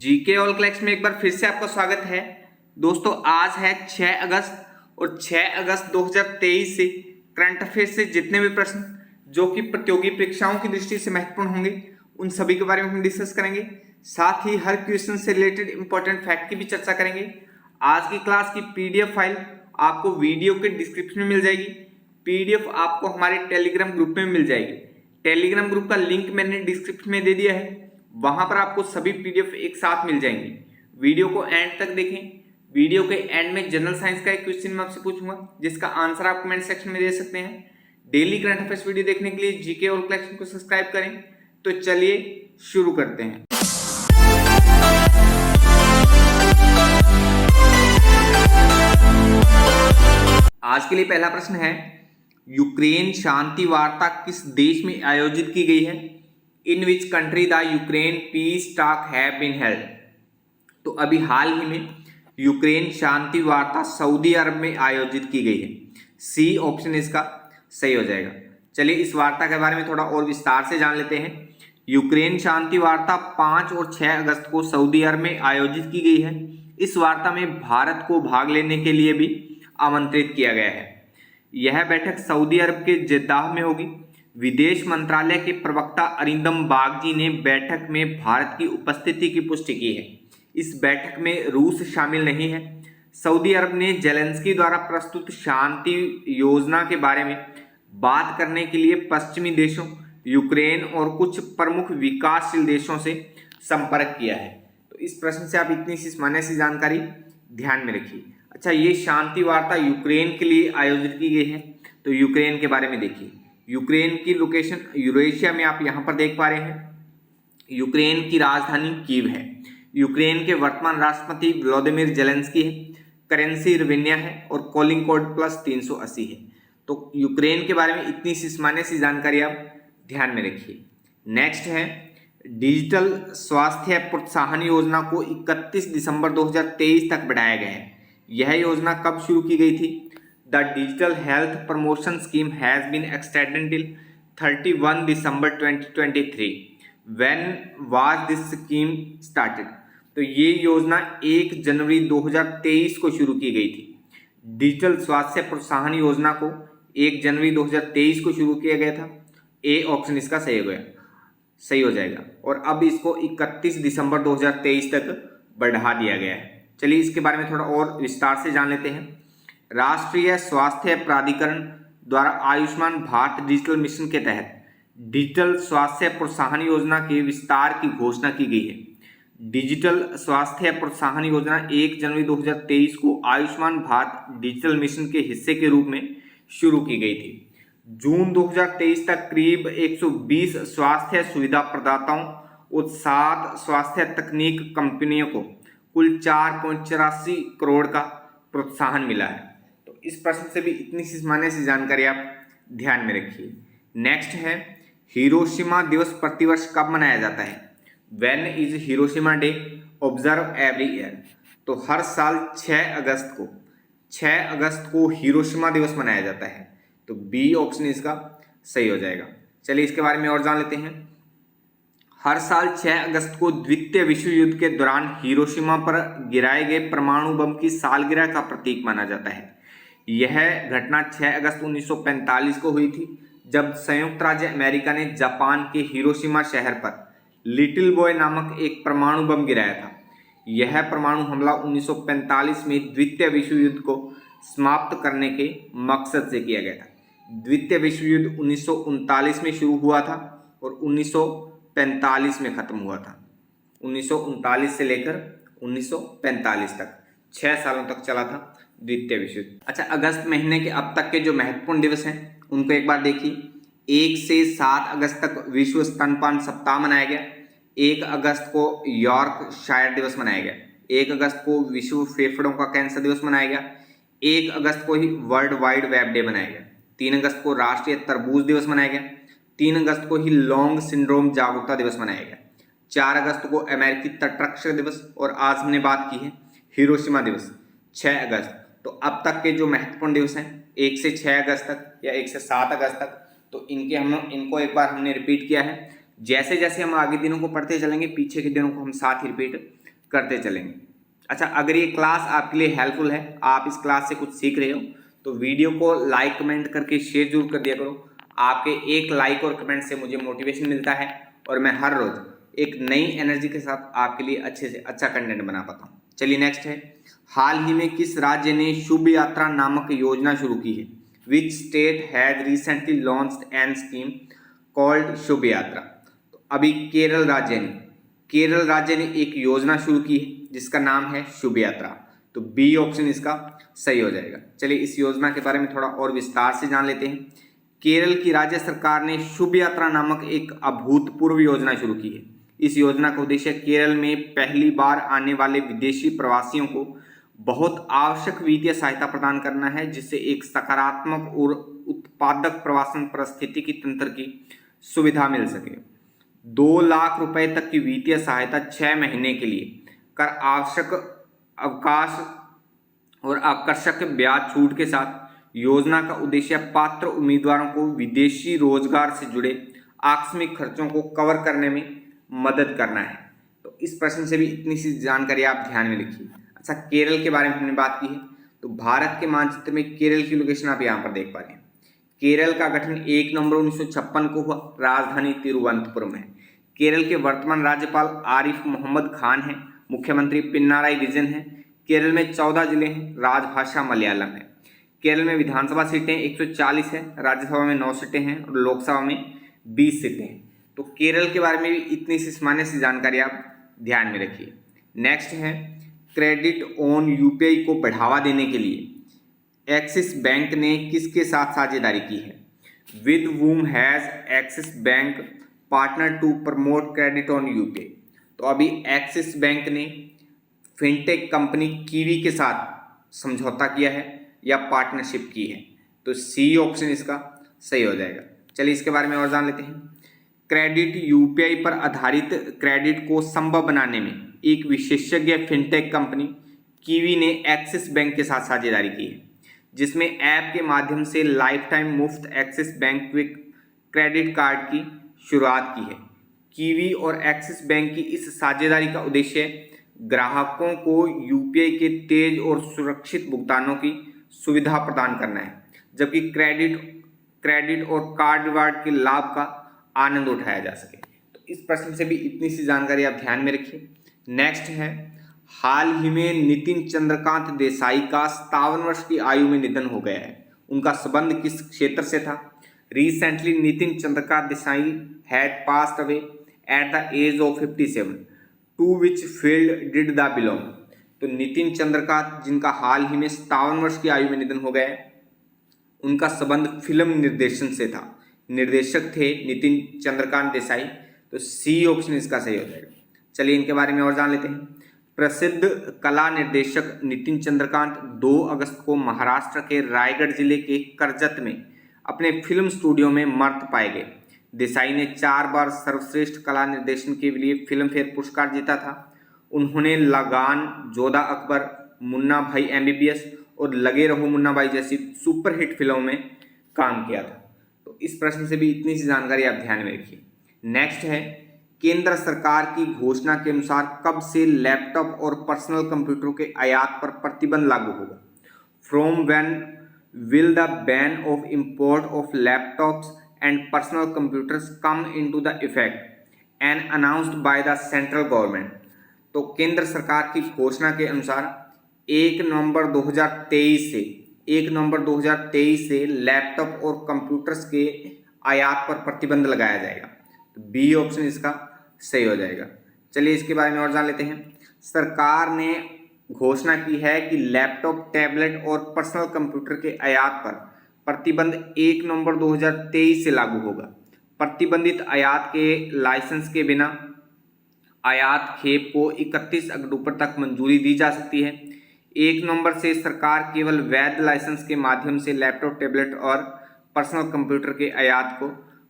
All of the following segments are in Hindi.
जीके ऑल क्लैक्स में एक बार फिर से आपका स्वागत है। दोस्तों आज है 6 अगस्त और 6 अगस्त 2023 से करंट अफेयर से जितने भी प्रश्न जो कि प्रतियोगी परीक्षाओं की दृष्टि से महत्वपूर्ण होंगे उन सभी के बारे में हम डिस्कस करेंगे। साथ ही हर क्वेश्चन से रिलेटेड इंपॉर्टेंट फैक्ट की भी चर्चा करेंगे। आज की क्लास की पीडीएफ फाइल आपको वीडियो के डिस्क्रिप्शन में मिल जाएगी। पीडीएफ आपको हमारे टेलीग्राम ग्रुप में मिल जाएगी। टेलीग्राम ग्रुप का लिंक मैंने डिस्क्रिप्शन में दे दिया है, वहां पर आपको सभी पीडीएफ एक साथ मिल जाएंगी। वीडियो को एंड तक देखें। वीडियो के एंड में जनरल साइंस का एक क्वेश्चन मैं आपसे पूछूंगा जिसका आंसर आप कमेंट सेक्शन में दे सकते हैं। डेली करंट अफेयर्स वीडियो देखने के लिए जीके ऑल क्लैक्स को सब्सक्राइब करें। तो चलिए शुरू करते हैं। आज के लिए पहला प्रश्न है, यूक्रेन शांति वार्ता किस देश में आयोजित की गई है? In which country the Ukraine peace talk have been held? तो अभी हाल ही में यूक्रेन शांति वार्ता सऊदी अरब में आयोजित की गई है। सी ऑप्शन इसका सही हो जाएगा। चलिए इस वार्ता के बारे में थोड़ा और विस्तार से जान लेते हैं। यूक्रेन शांति वार्ता 5 और 6 अगस्त को सऊदी अरब में आयोजित की गई है। इस वार्ता में भारत को भाग लेने के लिए भी आमंत्रित किया गया है। यह बैठक सऊदी अरब के जेद्दाह में होगी। विदेश मंत्रालय के प्रवक्ता अरिंदम बागची ने बैठक में भारत की उपस्थिति की पुष्टि की है। इस बैठक में रूस शामिल नहीं है। सऊदी अरब ने जेलेंस्की द्वारा प्रस्तुत शांति योजना के बारे में बात करने के लिए पश्चिमी देशों, यूक्रेन और कुछ प्रमुख विकासशील देशों से संपर्क किया है। तो इस प्रश्न से आप इतनी सी सामान्य सी जानकारी ध्यान में रखिए। अच्छा, ये शांति वार्ता यूक्रेन के लिए आयोजित की गई है। तो यूक्रेन के बारे में देखिए। यूक्रेन की लोकेशन यूरेशिया में आप यहाँ पर देख पा रहे हैं। यूक्रेन की राजधानी कीव है। यूक्रेन के वर्तमान राष्ट्रपति व्लादिमीर जेलेंस्की है। करेंसी रवेन्या है और कॉलिंग कोड +380 है। तो यूक्रेन के बारे में इतनी सी सामान्य सी जानकारी आप ध्यान में रखिए। नेक्स्ट है, डिजिटल स्वास्थ्य प्रोत्साहन योजना को 31 दिसंबर 2023 तक बढ़ाया गया है। यह योजना कब शुरू की गई थी? The Digital Health Promotion Scheme has been extended till 31 December 2023. When was this scheme started? तो ये योजना 1 जनवरी 2023 को शुरू की गई थी। डिजिटल स्वास्थ्य प्रोत्साहन योजना को 1 जनवरी 2023 को शुरू किया गया था। ए ऑप्शन इसका सही हो जाएगा। और अब इसको 31 दिसंबर 2023 तक बढ़ा दिया गया है। चलिए इसके बारे में थोड़ा और विस्तार से जान लेते हैं। राष्ट्रीय स्वास्थ्य प्राधिकरण द्वारा आयुष्मान भारत डिजिटल मिशन के तहत डिजिटल स्वास्थ्य प्रोत्साहन योजना के विस्तार की घोषणा की गई है। डिजिटल स्वास्थ्य प्रोत्साहन योजना 1 जनवरी 2023 को आयुष्मान भारत डिजिटल मिशन के हिस्से के रूप में शुरू की गई थी। जून 2023 तक करीब 120 स्वास्थ्य सुविधा प्रदाताओं और 7 स्वास्थ्य तकनीक कंपनियों को कुल 4.84 करोड़ का प्रोत्साहन मिला है। तो इस प्रश्न से भी इतनी सी सामान्य सी जानकारी आप ध्यान में रखिए। नेक्स्ट है, हिरोशिमा दिवस प्रतिवर्ष कब मनाया जाता है? When is Hiroshima day observe every year? तो हर साल 6 अगस्त को हिरोशिमा दिवस मनाया जाता है। तो बी ऑप्शन इसका सही हो जाएगा। चलिए इसके बारे में और जान लेते हैं। हर साल 6 अगस्त को द्वितीय विश्व युद्ध के दौरान हिरोशिमा पर गिराए गए परमाणु बम की सालगिरह का प्रतीक माना जाता है। यह घटना 6 अगस्त 1945 को हुई थी, जब संयुक्त राज्य अमेरिका ने जापान के हिरोशिमा शहर पर लिटिल बॉय नामक एक परमाणु बम गिराया था। यह परमाणु हमला 1945 में द्वितीय विश्व युद्ध को समाप्त करने के मकसद से किया गया था। द्वितीय विश्व युद्ध 1939 में शुरू हुआ था और 1945 में खत्म हुआ था। 1939 से लेकर 1945 तक 6 सालों तक चला था द्वितीय विश्व युद्ध। अच्छा, अगस्त महीने के अब तक के जो महत्वपूर्ण दिवस हैं उनको एक बार देखिए। 1 से 7 अगस्त तक विश्व स्तनपान सप्ताह मनाया गया। 1 अगस्त को यॉर्कशायर दिवस मनाया गया। 1 अगस्त को विश्व फेफड़ों का कैंसर दिवस मनाया गया। 1 अगस्त को ही वर्ल्ड वाइड वेब डे मनाया गया। 3 अगस्त को राष्ट्रीय तरबूज दिवस मनाया गया। 3 अगस्त को ही लॉन्ग सिंड्रोम जागरूकता दिवस मनाया गया। 4 अगस्त को अमेरिकी तटरक्षक दिवस और आज हमने बात की है हिरोशिमा दिवस 6 अगस्त। तो अब तक के जो महत्वपूर्ण दिवस हैं 1 से 6 अगस्त तक या 1 से 7 अगस्त तक, तो इनको एक बार हमने रिपीट किया है। जैसे जैसे हम आगे दिनों को पढ़ते चलेंगे पीछे के दिनों को हम साथ ही रिपीट करते चलेंगे। अच्छा, अगर ये क्लास आपके लिए हेल्पफुल है, आप इस क्लास से कुछ सीख रहे हो, तो वीडियो को लाइक कमेंट करके शेयर जरूर कर दिया करो। आपके एक लाइक और कमेंट से मुझे मोटिवेशन मिलता है और मैं हर रोज एक नई एनर्जी के साथ आपके लिए अच्छे से अच्छा कंटेंट बना पाता हूँ। चलिए नेक्स्ट है, हाल ही में किस राज्य ने शुभ यात्रा नामक योजना शुरू की है? Which state has recently launched an scheme called Shubh Yatra? तो अभी केरल राज्य ने एक योजना शुरू की है जिसका नाम है शुभ यात्रा। तो बी ऑप्शन इसका सही हो जाएगा। चलिए इस योजना के बारे में थोड़ा और विस्तार से जान लेते हैं। केरल की राज्य सरकार ने शुभ यात्रा नामक एक अभूतपूर्व योजना शुरू की है। इस योजना का उद्देश्य केरल में पहली बार आने वाले विदेशी प्रवासियों को बहुत आवश्यक वित्तीय सहायता प्रदान करना है, जिससे एक सकारात्मक और उत्पादक प्रवासन पारिस्थितिकी तंत्र की सुविधा मिल सके। 2 लाख रुपए तक की वित्तीय सहायता 6 महीने के लिए कर आवश्यक अवकाश और आकर्षक ब्याज छूट के साथ योजना का उद्देश्य पात्र उम्मीदवारों को विदेशी रोजगार से जुड़े आकस्मिक खर्चों को कवर करने में मदद करना है। तो इस प्रश्न से भी इतनी सी जानकारी आप ध्यान में रखिए। अच्छा, केरल के बारे में हमने बात की है, तो भारत के मानचित्र में केरल की लोकेशन आप यहाँ पर देख पा रहे हैं। केरल का गठन 1 नवंबर 1956 को हुआ, राजधानी तिरुवनंतपुरम है। केरल के वर्तमान राज्यपाल आरिफ मोहम्मद खान हैं, मुख्यमंत्री पिनाराई विजयन हैं। केरल में 14 जिले हैं, राजभाषा मलयालम है। केरल में विधानसभा सीटें 140 है, राज्यसभा में 9 सीटें हैं और लोकसभा में 20 सीटें हैं। तो केरल के बारे में भी इतनी सी सामान्य सी जानकारी आप ध्यान में रखिए। नेक्स्ट है, क्रेडिट ऑन यूपीआई को बढ़ावा देने के लिए एक्सिस बैंक ने किसके साथ साझेदारी की है? With whom has Axis bank partner to promote credit on UPI? तो अभी एक्सिस बैंक ने फिनटेक कंपनी कीवी के साथ समझौता किया है या पार्टनरशिप की है? तो सी ऑप्शन इसका सही हो जाएगा। चलिए इसके बारे में और जान लेते हैं। क्रेडिट यूपीआई पर आधारित क्रेडिट को संभव बनाने में एक विशेषज्ञ फिनटेक कंपनी कीवी ने एक्सिस बैंक के साथ साझेदारी की है, जिसमें ऐप के माध्यम से लाइफ टाइम मुफ्त axis bank quick credit card की शुरुआत की है। कीवी और एक्सिस बैंक की इस साझेदारी का उद्देश्य ग्राहकों को यूपीआई के तेज और सुरक्षित भुगतानों की सुविधा प्रदान करना है, जबकि क्रेडिट और कार्ड रिवार्ड के लाभ का आनंद उठाया जा सके। तो इस प्रश्न से भी इतनी सी जानकारी आप ध्यान में रखिए। नेक्स्ट है, हाल ही में नितिन चंद्रकांत देसाई का 57 वर्ष की आयु में निधन हो गया है। उनका संबंध किस क्षेत्र से था? Recently Nitin Chandrakant Desai had passed away at the age of 57। To which field did the belong? तो नितिन चंद्रकांत, जिनका हाल ही में 57 वर्ष की आयु में निधन हो गया है, उनका संबंध फिल्म निर्देशन से था। निर्देशक थे नितिन चंद्रकांत देसाई। तो सी ऑप्शन इसका सही हो जाएगा। चलिए इनके बारे में और जान लेते हैं। प्रसिद्ध कला निर्देशक नितिन चंद्रकांत 2 अगस्त को महाराष्ट्र के रायगढ़ जिले के कर्जत में अपने फिल्म स्टूडियो में मृत पाए गए। देसाई ने 4 बार सर्वश्रेष्ठ कला निर्देशन के लिए फिल्म फेयर पुरस्कार जीता था। उन्होंने लगान, जोधा अकबर, मुन्ना भाई एमबीबीएस और लगे रहो मुन्ना भाई जैसी सुपरहिट फिल्मों में काम किया था। तो इस प्रश्न से भी इतनी सी जानकारी आप ध्यान में रखिए। नेक्स्ट है, केंद्र सरकार की घोषणा के अनुसार कब से लैपटॉप और पर्सनल कंप्यूटर के आयात पर प्रतिबंध लागू होगा? From when will the ban of import of laptops and personal computers come into the effect and announced by the central government? तो केंद्र सरकार की घोषणा के अनुसार 1 नवंबर 2023 से लैपटॉप और कंप्यूटर्स के आयात पर प्रतिबंध लगाया जाएगा। तो बी ऑप्शन इसका सही हो जाएगा। चलिए इसके बारे में और जान लेते हैं। सरकार ने घोषणा की है कि लैपटॉप, टैबलेट और पर्सनल कंप्यूटर के आयात पर प्रतिबंध 1 नवंबर 2023 से लागू होगा। प्रतिबंधित आयात के लाइसेंस के बिना आयात खेप को 31 अक्टूबर तक मंजूरी दी जा सकती है। 1 नवंबर से सरकार केवल वैध लाइसेंस के माध्यम से लैपटॉप, टैबलेट और पर्सनल कंप्यूटर के आयात को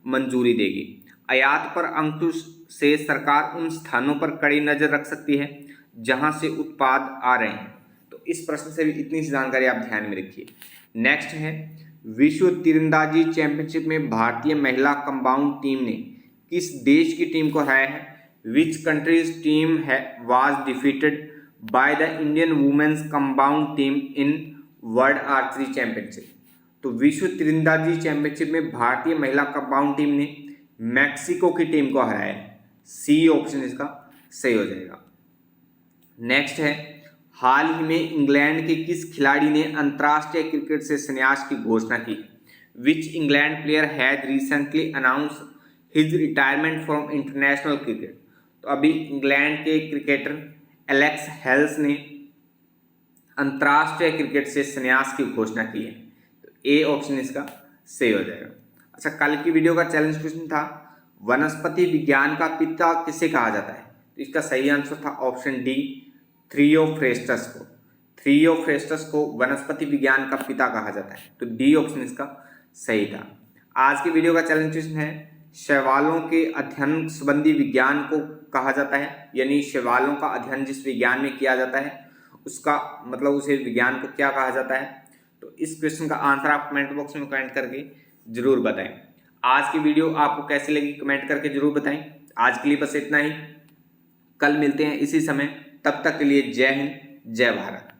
मंजूरी देगी। आयात पर अंकुश से सरकार उन स्थानों पर कड़ी नजर रख सकती है जहां से उत्पाद आ रहे हैं। तो इस प्रश्न से भी इतनी सी जानकारी आप ध्यान में रखिए। नेक्स्ट है, विश्व तीरंदाजी चैंपियनशिप में भारतीय महिला कंपाउंड टीम ने किस देश की टीम को हराया है? Which countries team was defeated by the Indian women's compound team in world archery championship. तो विश्व तीरंदाजी चैंपियनशिप में भारतीय महिला कंपाउंड टीम ने मैक्सिको की टीम को हराया है। सी ऑप्शन इसका सही हो जाएगा। नेक्स्ट है, हाल ही में इंग्लैंड के किस खिलाड़ी ने अंतर्राष्ट्रीय क्रिकेट से संन्यास की घोषणा की? Which England player has recently announce his retirement from international cricket. तो अभी इंग्लैंड के क्रिकेटर एलेक्स हेल्स ने अंतर्राष्ट्रीय क्रिकेट से संन्यास की घोषणा की है। तो ए ऑप्शन इसका सही हो जाएगा। अच्छा, कल की वीडियो का चैलेंज क्वेश्चन था, वनस्पति विज्ञान का पिता किसे कहा जाता है? तो इसका सही आंसर था ऑप्शन डी, थियोफ्रेस्टस को। थियोफ्रेस्टस को वनस्पति विज्ञान का पिता कहा जाता है। तो डी ऑप्शन इसका सही था। आज की वीडियो का चैलेंज क्वेश्चन है, शैवालों के अध्ययन संबंधी विज्ञान को कहा जाता है, यानी शैवालों का अध्ययन जिस विज्ञान में किया जाता है उसका मतलब उसे विज्ञान को क्या कहा जाता है? तो इस क्वेश्चन का आंसर आप कमेंट बॉक्स में कमेंट करके जरूर बताएं। आज की वीडियो आपको कैसी लगी कमेंट करके जरूर बताएं। आज के लिए बस इतना ही, कल मिलते हैं इसी समय, तब तक के लिए जय हिंद जय भारत।